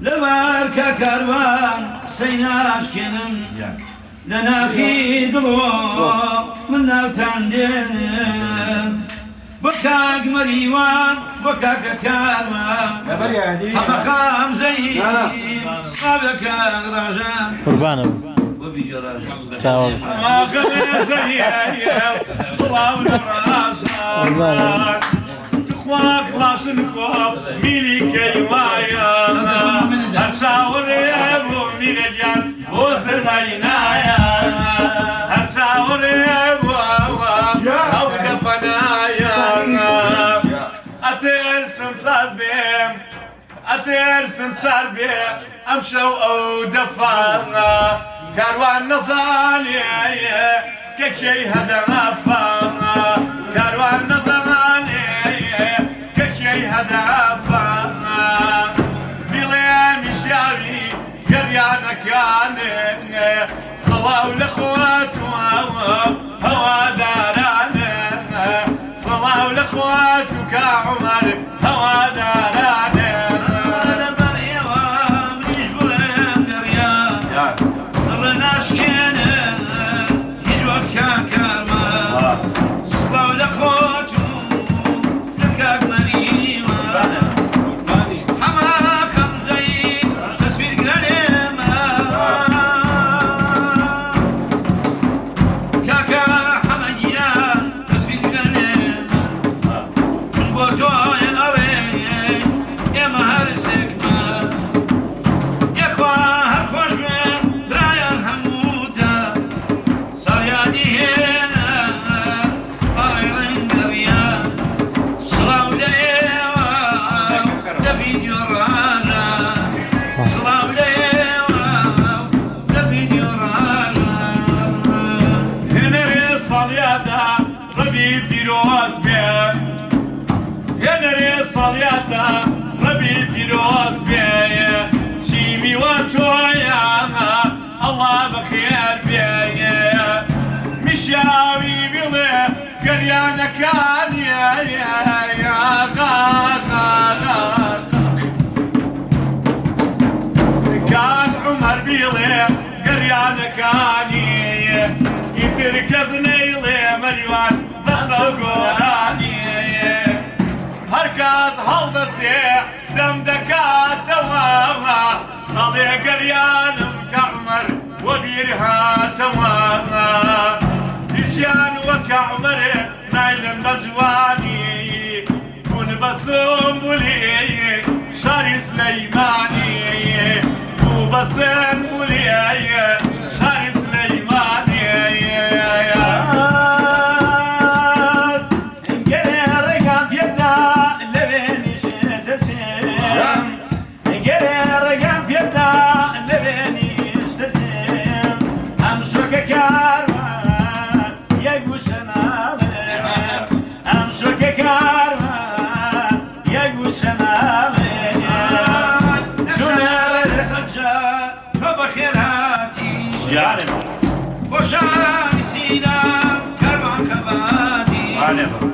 لبارك كروان سيناش كنن لنا في دلو من نوتاندين بكاك مريوان بكاك كروان أخاكم زين صابك رجان قربانه وفيديو رجان تاول أخاكم زين صلاة ورجان تخواك لاشنكوب ميلي كيوايا هرشاور يبو مينجان وزر ماينايا هرشاور يبو أو دفنايا أترسم فلاز بيم أترسم سار بيم أمشو أو دفانا كاروان نزالي كشي هذا غفانا كاروان نزالي كشي هذا غفانا بلي مشاوي قريانا كان صلاة الأخوات هوا دارانا صلاة الأخوات كعمر هوا دارانا صلياتا ربي بيروز بيا شيمي وتويا الله بخير بيا مشاوي بلي قريانا كان يا غاز كان عمر بيلي قريانا كان يتركزني لي مريوان تصوراني هركاز هالدسي دم دكاتوا علي قريانم كعمر وبيرها توا إشان وكعمر نايل مجواني كون بسم بولي شاري سليماني كون بسم بولي شاري سليماني وشام سينا كرمان كبادي